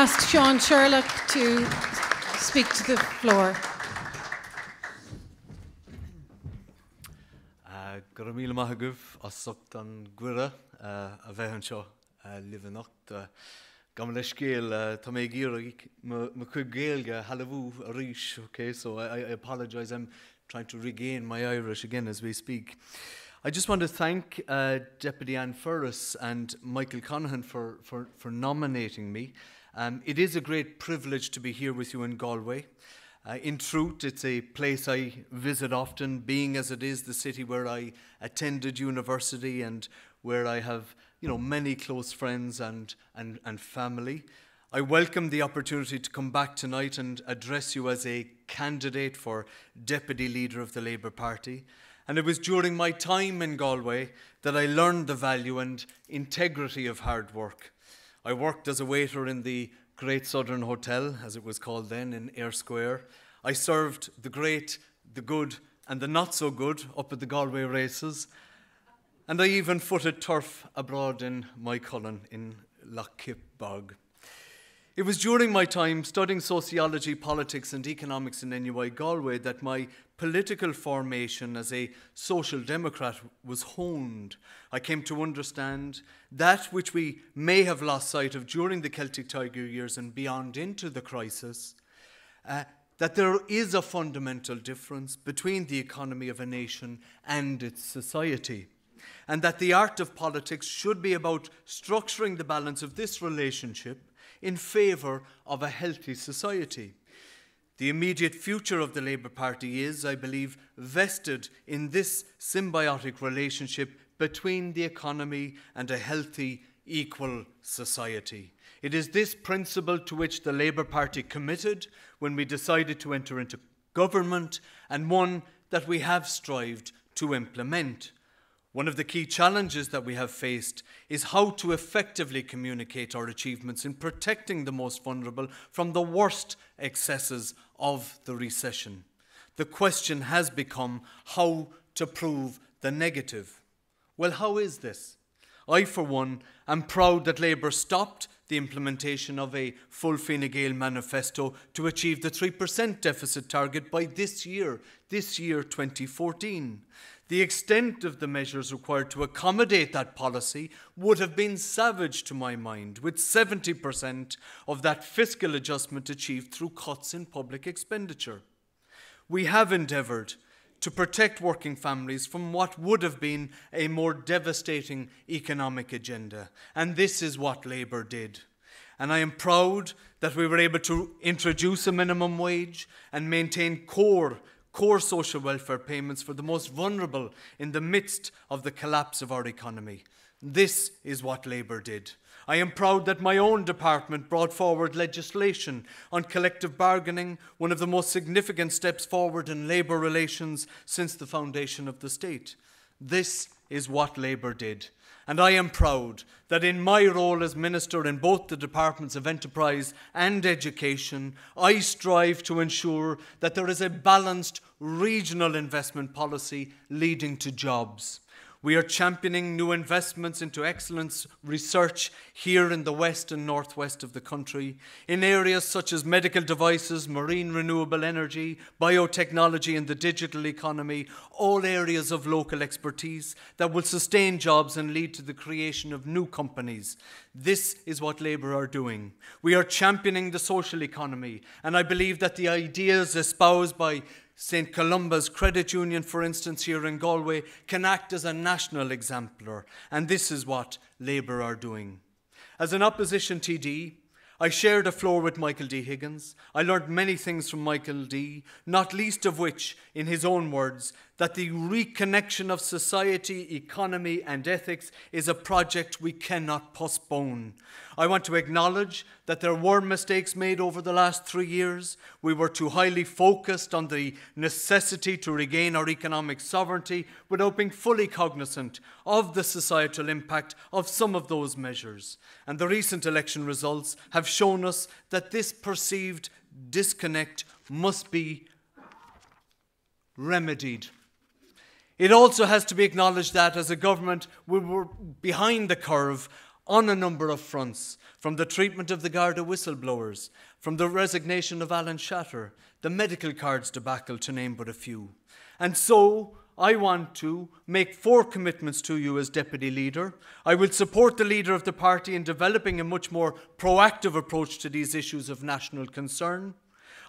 ask Sean Sherlock to speak to the floor. Gur míle maithagah as sucht an gcuire a bheith anseo livenacht gam le scéal tá mé géireach mo chuig géalga halamhú a rís, okay, so I apologise, I'm trying to regain my Irish again as we speak. I just want to thank Deputy Anne Ferris and Michael Conahan for nominating me. It is a great privilege to be here with you in Galway. In truth, it's a place I visit often, being as it is the city where I attended university and where I have, many close friends and family. I welcome the opportunity to come back tonight and address you as a candidate for Deputy Leader of the Labour Party. And it was during my time in Galway that I learned the value and integrity of hard work. I worked as a waiter in the Great Southern Hotel, as it was called then, in Eyre Square. I served the great, the good, and the not so good up at the Galway races. And I even footed turf abroad in Moycullen in Lough Bog. It was during my time studying sociology, politics, and economics in NUI Galway that my political formation as a social democrat was honed. I came to understand that which we may have lost sight of during the Celtic Tiger years and beyond into the crisis, that there is a fundamental difference between the economy of a nation and its society, and that the art of politics should be about structuring the balance of this relationship in favour of a healthy society. The immediate future of the Labour Party is, I believe, vested in this symbiotic relationship between the economy and a healthy, equal society. It is this principle to which the Labour Party committed when we decided to enter into government, and one that we have strived to implement. One of the key challenges that we have faced is how to effectively communicate our achievements in protecting the most vulnerable from the worst excesses of the recession. The question has become how to prove the negative. Well, how is this? I, for one, am proud that Labour stopped the implementation of a full Fine Gael manifesto to achieve the 3% deficit target by this year 2014. The extent of the measures required to accommodate that policy would have been savage to my mind, with 70% of that fiscal adjustment achieved through cuts in public expenditure. We have endeavoured to protect working families from what would have been a more devastating economic agenda, and this is what Labour did. And I am proud that we were able to introduce a minimum wage and maintain core social welfare payments for the most vulnerable in the midst of the collapse of our economy. This is what Labour did. I am proud that my own department brought forward legislation on collective bargaining, one of the most significant steps forward in labour relations since the foundation of the state. This is what Labour did. And I am proud that in my role as Minister in both the Departments of Enterprise and Education, I strive to ensure that there is a balanced regional investment policy leading to jobs. We are championing new investments into excellence research here in the west and northwest of the country, in areas such as medical devices, marine renewable energy, biotechnology and the digital economy, all areas of local expertise that will sustain jobs and lead to the creation of new companies. This is what Labour are doing. We are championing the social economy, and I believe that the ideas espoused by St. Columba's Credit Union, for instance, here in Galway, can act as a national exemplar, and this is what Labour are doing. As an opposition TD, I shared a floor with Michael D. Higgins. I learned many things from Michael D., not least of which, in his own words, that the reconnection of society, economy and ethics is a project we cannot postpone. I want to acknowledge that there were mistakes made over the last 3 years. We were too highly focused on the necessity to regain our economic sovereignty without being fully cognizant of the societal impact of some of those measures. And the recent election results have shown us that this perceived disconnect must be remedied. It also has to be acknowledged that as a government we were behind the curve on a number of fronts, from the treatment of the Garda whistleblowers, from the resignation of Alan Shatter, the medical cards debacle, to name but a few. And so I want to make 4 commitments to you as Deputy Leader. I will support the Leader of the party in developing a much more proactive approach to these issues of national concern.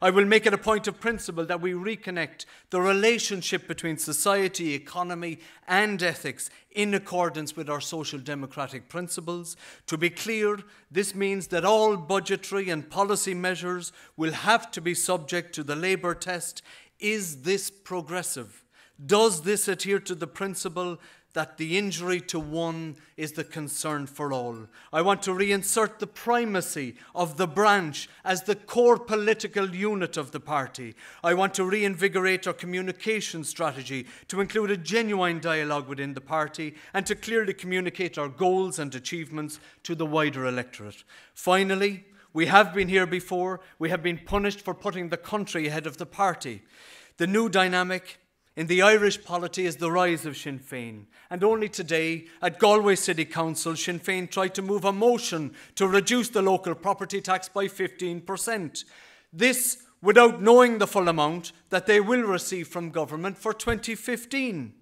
I will make it a point of principle that we reconnect the relationship between society, economy and ethics in accordance with our social democratic principles. To be clear, this means that all budgetary and policy measures will have to be subject to the Labour test. Is this progressive? Does this adhere to the principle that the injury to one is the concern for all? I want to reinsert the primacy of the branch as the core political unit of the party. I want to reinvigorate our communication strategy to include a genuine dialogue within the party and to clearly communicate our goals and achievements to the wider electorate. Finally, we have been here before. We have been punished for putting the country ahead of the party. The new dynamic in the Irish polity is the rise of Sinn Féin. And only today, at Galway City Council, Sinn Féin tried to move a motion to reduce the local property tax by 15%. This without knowing the full amount that they will receive from government for 2015.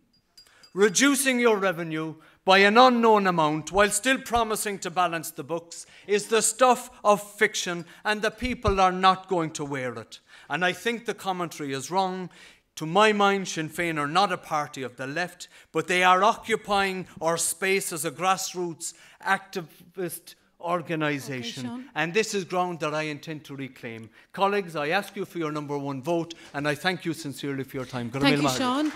Reducing your revenue by an unknown amount while still promising to balance the books is the stuff of fiction, and the people are not going to wear it. And I think the commentary is wrong. To my mind, Sinn Féin are not a party of the left, but they are occupying our space as a grassroots activist organisation. Okay, and this is ground that I intend to reclaim. Colleagues, I ask you for your #1 vote, and I thank you sincerely for your time. Thank you, Sean.